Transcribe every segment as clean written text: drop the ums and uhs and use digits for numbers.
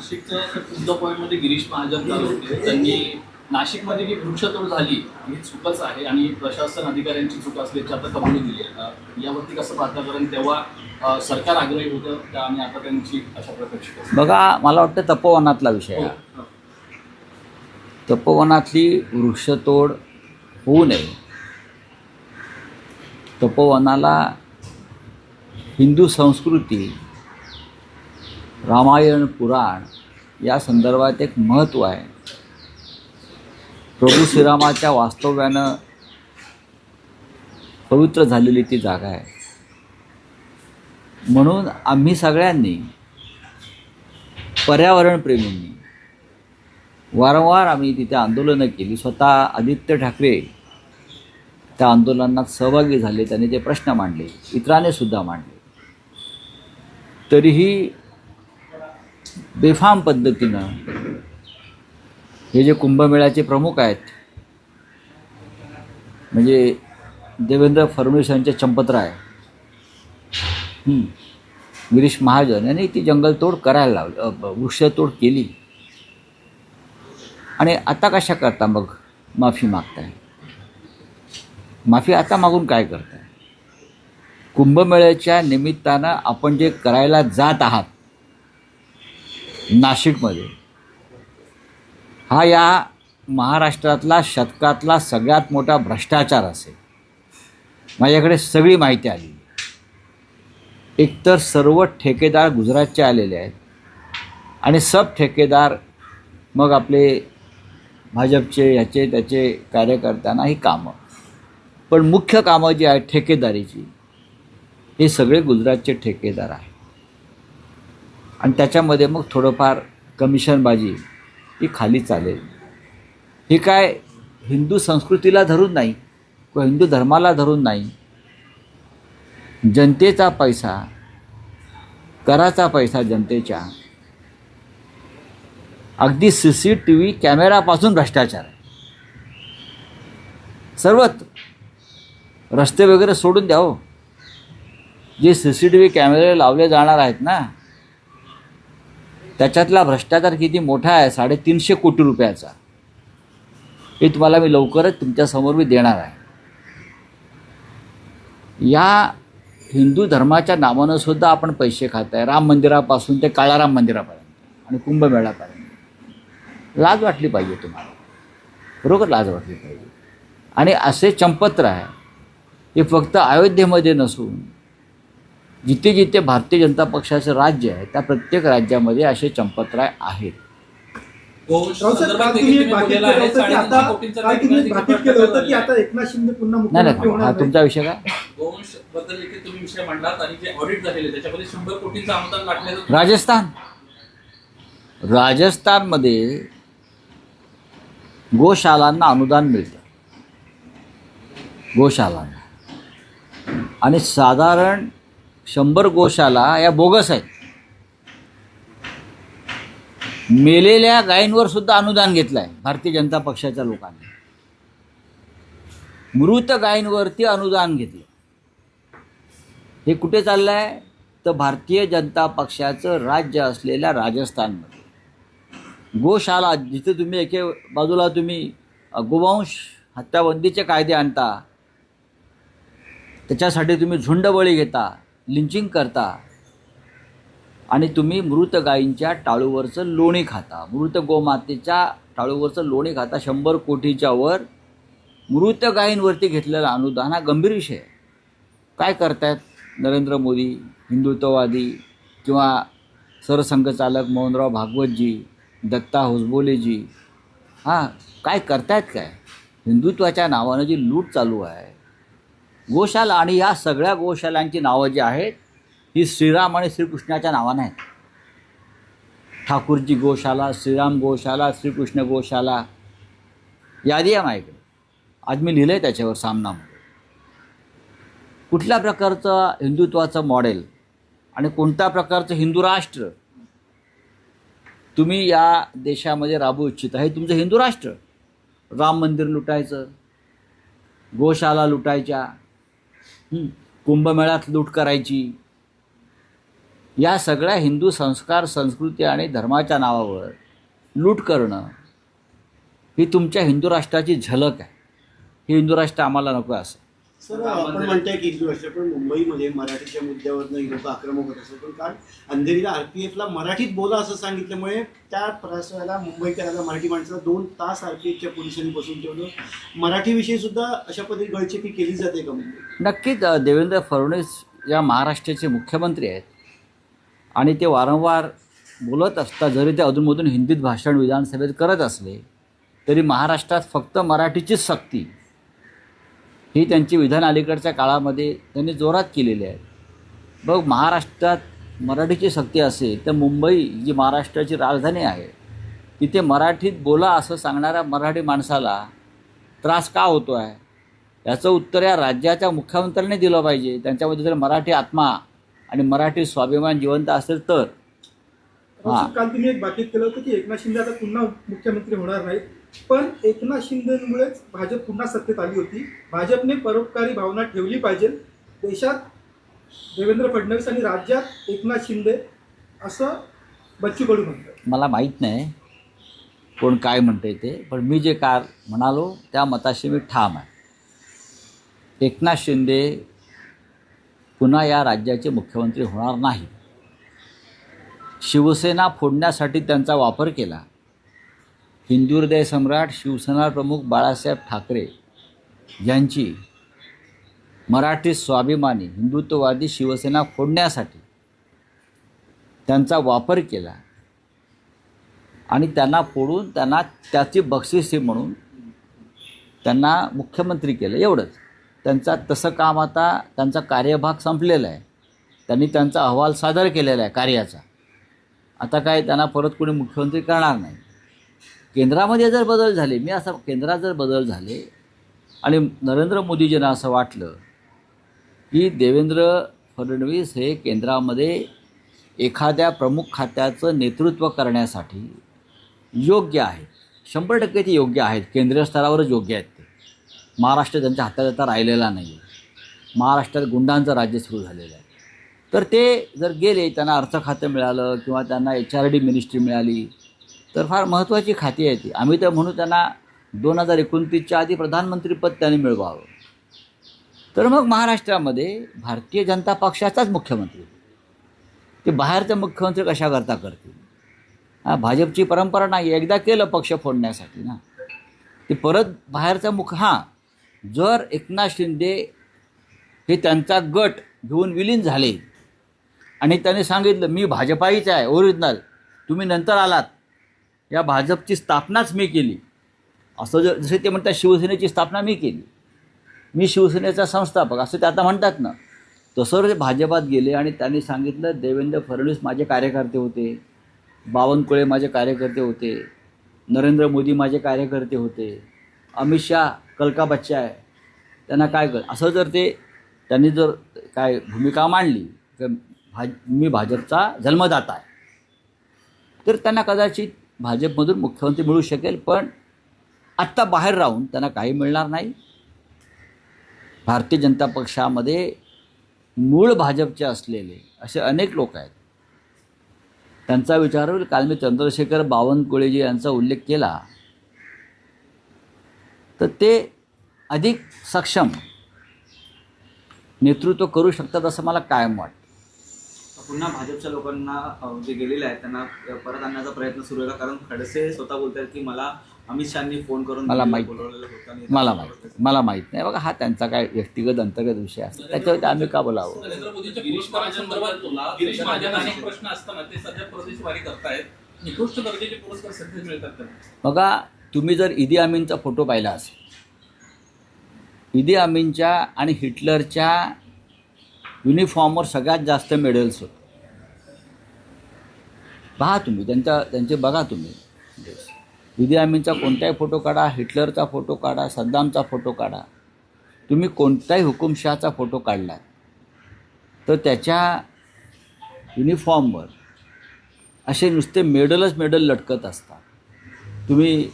नाशिकचं तुमच्या पॉईंटमध्ये गिरीश महाजन चालू होते, त्यांनी नाशिकमध्ये जी वृक्षतोड झाली ही चुकच आहे आणि प्रशासन अधिकाऱ्यांची चूक असल्याची आता कबुली दिली आहे. यावरती कसं पाहता, कारण तेव्हा सरकार आग्रही होतं आणि आता त्यांची अशा प्रकारची बघा, मला वाटतं तपोवनातला विषय आहे. तपोवनातली वृक्षतोड होऊ नये. तपोवनाला हिंदू संस्कृती, रामायण, पुराण या संदर्भात एक महत्त्व आहे. प्रभू श्रीरामाच्या वास्तव्यानं पवित्र झालेली ती जागा आहे. म्हणून आम्ही सगळ्यांनी, पर्यावरणप्रेमींनी वारंवार आम्ही तिथे आंदोलनं केली. स्वतः आदित्य ठाकरे त्या आंदोलनात सहभागी झाले, त्यांनी ते प्रश्न मांडले, इतरांनी सुद्धा मांडले. तरीही बेफाम पद्धतीनं हे जे कुंभमेळ्याचे प्रमुख आहेत, म्हणजे देवेंद्र फडणवीस यांचे चंपतराय, गिरीश महाजन यांनी ती जंगलतोड करायला लावली, वृक्षतोड केली. आणि आता कशा करता मग माफी मागताय? माफी आता मागून काय करताय? कुंभमेळ्याच्या निमित्तानं आपण जे करायला जात आहात नाशिकमध्ये, हा या महाराष्ट्रातला शतकातला सगळ्यात मोठा भ्रष्टाचार असेल. माझ्याकडे सगळी माहिती आली. एकतर सर्व ठेकेदार गुजरातचे आलेले आहेत आणि सब ठेकेदार मग आपले भाजपचे ह्याचे त्याचे कार्यकर्त्यांना ही कामं, पण मुख्य कामं जी आहेत ठेकेदारीची, हे सगळे गुजरातचे ठेकेदार आहेत. आणि त्याच्यामध्ये मग थोडंफार कमिशनबाजी ही खाली चालेल. हे काय हिंदू संस्कृतीला धरून नाही किंवा हिंदू धर्माला धरून नाही. जनतेचा पैसा, कराचा पैसा जनतेच्या, अगदी CCTV कॅमेरापासून भ्रष्टाचार आहे सर्वत्र. रस्ते वगैरे सोडून द्या हो, जे CCTV कॅमेरे लावले जाणार आहेत ना, त्याच्यातला भ्रष्टाचार किती मोठा आहे, 350 कोटी रुपयाचा. हे तुम्हाला मी लवकरच तुमच्यासमोर मी देणार आहे. या हिंदू धर्माच्या नावानं सुद्धा आपण पैसे खात आहे, राम मंदिरापासून ते काळाराम मंदिरापर्यंत आणि कुंभमेळ्यापर्यंत. लाज वाटली पाहिजे तुम्हाला, बरोबर लाज वाटली पाहिजे. आणि असे चंपतराय हे फक्त अयोध्येमध्ये नसून जिथे जिथे भारतीय जनता पक्षाचं राज्य आहे त्या प्रत्येक राज्यामध्ये असे चंपतराय आहेत. नाही, हा तुमचा विषय काय? राजस्थानमध्ये गोशालांना अनुदान मिळतं, गोशालांना. आणि साधारण 100 गोशाला या बोगस आहेत. मेलेल्या गायींवर सुद्धा अनुदान घेतलं आहे भारतीय जनता पक्षाच्या लोकांनी. मृत गायींवरती अनुदान घेतलं. हे कुठे चाललं आहे? तर भारतीय जनता पक्षाचं राज्य असलेल्या राजस्थानमध्ये गोशाला, जिथे तुम्ही एके बाजूला तुम्ही गोवंश हत्याबंदीचे कायदे आणता, त्याच्यासाठी तुम्ही झुंडबळी घेता, लिंचिंग करता, आणि तुम्ही मृत गायींच्या टाळूवरचं लोणी खाता, मृत गोमातेच्या टाळूवरचं लोणी खाता. 100 कोटीच्या वर मृत गायींवरती घेतलेला अनुदान हा गंभीर विषय आहे. काय करतायत नरेंद्र मोदी, हिंदुत्ववादी किंवा सरसंघचालक मोहनराव भागवतजी, दत्ता होसबोलेजी, काय करतायत? काय हिंदुत्वाच्या नावानं जी लूट चालू आहे गोशाला, आणि या सगळ्या गोशालांची नावं जी आहेत ही श्रीराम आणि श्रीकृष्णाच्या नावानं आहेत. ठाकूरजी गोशाला, श्रीराम गोशाला, श्रीकृष्ण गोशाला, यादी आहे माझ्याकडे. आज मी लिहिलं आहे त्याच्यावर सामनामध्ये. कुठल्या प्रकारचं हिंदुत्वाचं मॉडेल आणि कोणत्या प्रकारचं हिंदू राष्ट्र तुम्ही या देशामध्ये राबवू इच्छिता? हे तुमचं हिंदू राष्ट्र. राम मंदिर लुटायचं, गोशाला लुटायच्या, कुंभमेळ्यात लूट करायची, या सगळ्या हिंदू संस्कार, संस्कृती आणि धर्माच्या नावावर लूट करणं ही तुमच्या हिंदू राष्ट्राची झलक आहे. ही हिंदू राष्ट्र आम्हाला नको आहे असं. सर, आपण म्हणताय की हिंदू राष्ट्र, पण मुंबईमध्ये मराठीच्या मुद्द्यावरनं ही लोक आक्रमक होत असतात. पण कारण अंधेरीला RPFला मराठीत बोला असं सांगितल्यामुळे त्या प्रवासाला मुंबईकराला, मराठी माणसाला 2 तास RPFच्या पोलिसांनी बसून ठेवलं. मराठीविषयी सुद्धा अशा पद्धती गळचेपी केली जाते का मुंबईत? नक्कीच देवेंद्र फडणवीस या महाराष्ट्राचे मुख्यमंत्री आहेत आणि ते वारंवार बोलत असतात. जरी ते अधूनमधून हिंदीत भाषण विधानसभेत करत असले तरी महाराष्ट्रात फक्त मराठीचीच सक्ती ही त्यांची विधान अलीकडच्या काळामध्ये त्यांनी जोरात केलेली आहे. मग महाराष्ट्रात मराठीची सक्ती असेल तर मुंबई जी महाराष्ट्राची राजधानी आहे तिथे मराठीत बोला असं सांगणाऱ्या मराठी माणसाला त्रास का होतो आहे याचं उत्तर या राज्याच्या मुख्यमंत्र्यांनी दिलं पाहिजे. त्यांच्यामध्ये जर मराठी आत्मा आणि मराठी स्वाभिमान जिवंत असेल तर. हां, काल तुम्ही एक बातमीत केलं होतं की एकनाथ शिंदे आता पुन्हा मुख्यमंत्री होणार नाहीत, पण एकनाथ शिंदेमुळेच भाजप पुन्हा सत्तेत आली होती. भाजपने परोपकारी भावना ठेवली पाहिजे देशात देवेंद्र फडणवीस आणि राज्यात एकनाथ शिंदे, असं बच्चू कडू म्हणतात. मला माहीत नाही कोण काय म्हणते ते, पण मी जे काल म्हणालो त्या मताशी मी ठाम आहे. एकनाथ शिंदे पुन्हा या राज्याचे मुख्यमंत्री होणार नाही. शिवसेना फोडण्यासाठी त्यांचा वापर केला. हिंदू हृदय सम्राट शिवसेना प्रमुख बाळासाहेब ठाकरे यांची मराठी स्वाभिमानी हिंदुत्ववादी शिवसेना फोडण्यासाठी त्यांचा वापर केला आणि त्यांना फोडून त्यांना त्याची बक्षिसी म्हणून त्यांना मुख्यमंत्री केलं. एवढंच. तसं काम आता त्यांचा कार्यभाग संपलेला आहे. त्यांनी त्यांचा अहवाल सादर केलेला आहे कार्याचा. आता काय त्यांना परत कोणी मुख्यमंत्री करणार नाही. केंद्रामध्ये जर बदल झाले, केंद्रात जर बदल झाले आणि नरेंद्र मोदीजींना असं वाटलं की देवेंद्र फडणवीस हे केंद्रामध्ये एखाद्या प्रमुख खात्याचं नेतृत्व करण्यासाठी योग्य आहे, 100% ते योग्य आहेत, केंद्रीय स्तरावरच योग्य आहेत ते. महाराष्ट्र त्यांच्या हातात आता राहिलेला नाही आहे. महाराष्ट्रात गुंडांचं राज्य सुरू झालेलं आहे. तर ते जर गेले, त्यांना अर्थ खातं मिळालं किंवा त्यांना HRD मिनिस्ट्री मिळाली तर फार महत्त्वाची खाती आहे ती. आम्ही तर म्हणू त्यांना 2029च्या आधी प्रधानमंत्रीपद त्यांनी मिळवावं. तर मग महाराष्ट्रामध्ये भारतीय जनता पक्षाचाच मुख्यमंत्री, ते बाहेरचे मुख्यमंत्री कशा करतील? भाजपची परंपरा नाही. एकदा केलं पक्ष फोडण्यासाठी ना, ते परत बाहेरचा जर एकनाथ शिंदे हे त्यांचा गट घेऊन विलीन झाले आणि त्यांनी सांगितलं मी भाजपाईच आहे ओरिजिनल, तुम्ही नंतर आलात, या भाजपची स्थापनाच मी केली, असं जसे ते म्हणतात शिवसेनेची स्थापना मी केली, मी शिवसेनेचा संस्थापक असं ते आता म्हणतात ना, तसं ते भाजपात गेले आणि त्यांनी सांगितलं देवेंद्र फडणवीस माझे कार्यकर्ते होते, बावनकुळे माझे कार्यकर्ते होते, नरेंद्र मोदी माझे कार्यकर्ते होते, अमित शाह कलका बच्चा आहे, त्यांना काय कर, असं जर त्यांनी जर काय भूमिका मांडली की मी भाजपचा जन्मदाता आहे, तर त्यांना कदाचित भाजपमधून मुख्यमंत्री मिळू शकेल. पण आत्ता बाहेर राहून त्यांना काही मिळणार नाही. भारतीय जनता पक्षामध्ये मूळ भाजपचे असलेले असे अनेक लोक आहेत. त्यांचा विचार होईल. काल मी चंद्रशेखर बावनकुळेजी यांचा उल्लेख केला, तर ते अधिक सक्षम नेतृत्व करू शकतात असं मला कायम वाटतं. पुन्हा भाजपच्या लोकांना जे गेलेले आहेत त्यांना परत आणण्याचा प्रयत्न सुरू आहे का? कारण खडसे स्वतः बोलतात की मला अमित शहानी फोन करून बोलवलेलं होतं. मला माहीत नाही. बघा, हा त्यांचा काय व्यक्तिगत अंतर्गत विषय असतो, त्याच्यावर आम्ही का बोलावं. नरेंद्र मोदीच्या गिरीश महाजनसंदर्भात गिरीश महाजन अनेक प्रश्न असताना ते सध्या परदेश वारी करतायत. निकृष्ट दर्जाचे पुरस्कार सध्या मिळतात त्यांना. बघा, तुम्ही जर ईदी अमीनचा फोटो पाहिला असेल, ईदी अमीनच्या आणि हिटलरच्या युनिफॉर्मवर सगळ्यात जास्त मेडल्स होते. पहा तुम्ही त्यांचे बघा तुम्ही. ईदी अमीनचा कोणताही फोटो काढा, हिटलरचा फोटो काढा, सद्दामचा फोटो काढा, तुम्ही कोणताही हुकुमशहाचा फोटो काढला तर त्याच्या युनिफॉर्मवर असे नुसते मेडल लटकत असतात. तुम्ही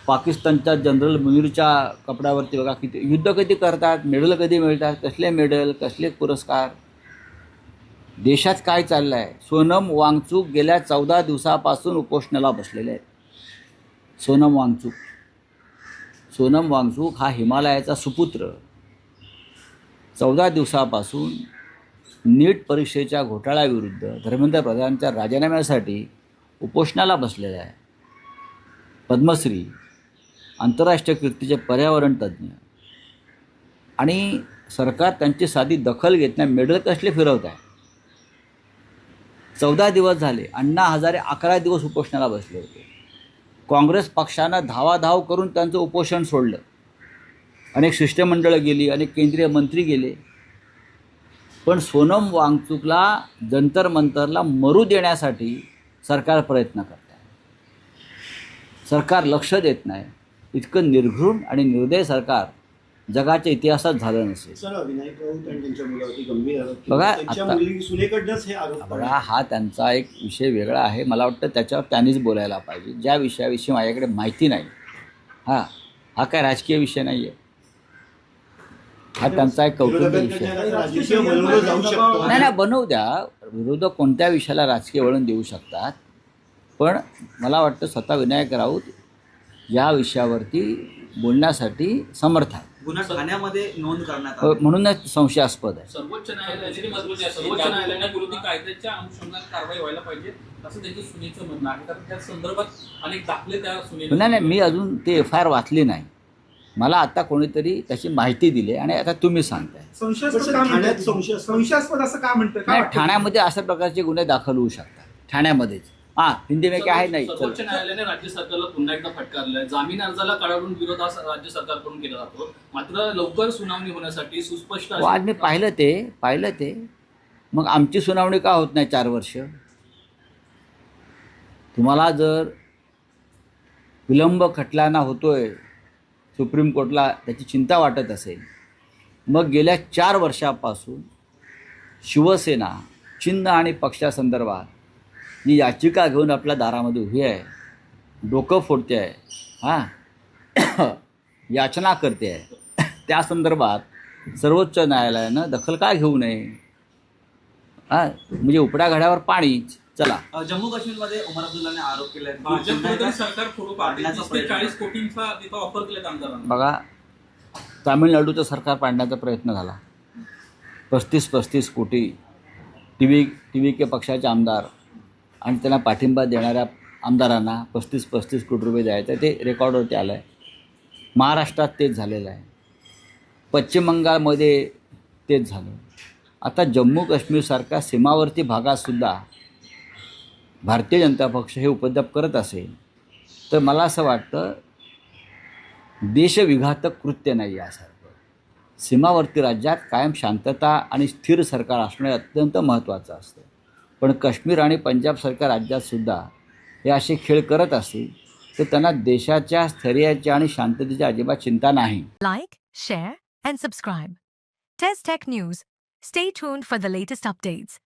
पाकिस्तानच्या जनरल मुनीरच्या कपड्यावरती बघा, किती युद्ध कधी करतात, मेडल कधी मिळतात, कसले मेडल, कसले पुरस्कार. देशात काय चाललं आहे? सोनम वांगचूक गेल्या 14 दिवसापासून उपोषणाला बसलेले आहेत. सोनम वांगचूक हा हिमालयाचा सुपुत्र 14 दिवसापासून नीट परीक्षेच्या घोटाळ्याविरुद्ध धर्मेंद्र प्रधानच्या राजीनाम्यासाठी उपोषणाला बसलेला आहे. पद्मश्री, आंतरराष्ट्रीय कीर्तीचे पर्यावरण तज्ज्ञ, आणि सरकार त्यांची साधी दखल घेत नाही, मेडल कसले फिरवत आहे. 14 दिवस झाले. अण्णा हजारे 11 दिवस उपोषणाला बसले होते. काँग्रेस पक्षानं धावाधाव करून त्यांचं उपोषण सोडलं. अनेक शिष्टमंडळं गेली, अनेक केंद्रीय मंत्री गेले, पण सोनम वांगचूकला जंतर मंतरला मरू देण्यासाठी सरकार प्रयत्न करत आहे. सरकार लक्ष देत नाही. इतकं निर्घृण आणि निर्दय सरकार जगाच्या इतिहासात झालं नसेल. सर, विनायक राऊत आणि त्यांच्या मुलावरती गंभीर आरोप केले. बघा, त्यांच्या आता- मुली सुनेकडनंच हे आरोप बघा, हा त्यांचा एक विषय वेगळा आहे. मला वाटतं त्याच्यावर त्यांनीच बोलायला पाहिजे. ज्या विषयाविषयी माझ्याकडे माहिती नाही. हा काय राजकीय विषय नाही आहे. हा त्यांचा एक कौटुंबिक विषय आहे. विरोधकांकडनं राजकीय बनवलं जाऊ शकतं. नाही, बनवू द्या. विरोधक कोणत्या विषयाला राजकीय वळण देऊ शकतात, पण मला वाटतं स्वतः विनायक राऊत या विषयावरती बोलण्यासाठी समर्थ आहे. गुन्हा ठाण्यामध्ये नोंद करण्यात आली. म्हणूनच संशयास्पद आहे. सर्वोच्च न्यायालयाने विरोधी कायद्याच्या अनुषंगाने कारवाई व्हायला पाहिजे असं त्याचं सुनेचं म्हणणं आहे. कारण त्या संदर्भात अनेक दाखले त्या सुनेने नाही, मी अजून ते FIR वाचली नाही. मला आता कोणीतरी त्याची माहिती दिली आणि आता तुम्ही सांगताय. संशयास्पद पण का ठाण्यात म्हणतात? संशयास्पद असं का म्हणतं? नाही, ठाण्यामध्ये अशा प्रकारचे गुन्हे दाखल होऊ शकतात. ठाण्यामध्येच हिंदी में काय आहे नाही. सर्वोच्च न्यायालयाने राज्य सरकारला पुन्हा एकदा फटकारलंय. जामीन अर्जाला कडाडून विरोध हा राज्य सरकारकडून केला जातो. मात्र लवकर सुनावणी होण्यासाठी सुस्पष्ट आज मी पाहिलं ते मग आमची सुनावणी का होत नाही 4 वर्ष? तुम्हाला जर विलंब खटल्याना होतोय सुप्रीम कोर्टला, त्याची चिंता वाटत असेल, मग गेल्या 4 वर्षापासून शिवसेना चिन्ह आणि पक्षासंदर्भात जी याचिका घेऊन आपल्या दारामध्ये उभी आहे, डोकं फोडते आहे, याचना करते आहे, त्या संदर्भात सर्वोच्च न्यायालयानं दखल का घेऊ नये? म्हणजे उपड्या घड्यावर पाणीच. चला, जम्मू काश्मीरमध्ये उमर अब्दुल्लाने आरोप केले सरकार पाडण्याचा प्रयत्न. 40 कोटींचा तिथं ऑफर केलेत आमदारांना. बघा, तामिळनाडूचं सरकार पाडण्याचा प्रयत्न झाला. 35 कोटी टी के पक्षाचे आमदार आणि त्यांना पाठिंबा देणाऱ्या आमदारांना 35 कोटी रुपये द्यायचे. ते रेकॉर्डवरती आलं आहे. महाराष्ट्रात तेच झालेलं आहे. पश्चिम बंगालमध्ये तेच झालं. आता जम्मू काश्मीरसारख्या सीमावर्ती भागातसुद्धा भारतीय जनता पक्ष हे उपद्रव करत असेल तर मला असं वाटतं देशविघातक कृत्य नाही यासारखं. सीमावर्ती राज्यात कायम शांतता आणि स्थिर सरकार असणे अत्यंत महत्त्वाचं असतं. पण काश्मीर आणि पंजाबसारख्या राज्यातसुद्धा हे असे खेळ करत असतील तर त्यांना देशाच्या स्थैर्याची आणि शांततेची अजिबात चिंता नाही. Like, share, and subscribe. Test Tech News. Stay tuned for the latest updates.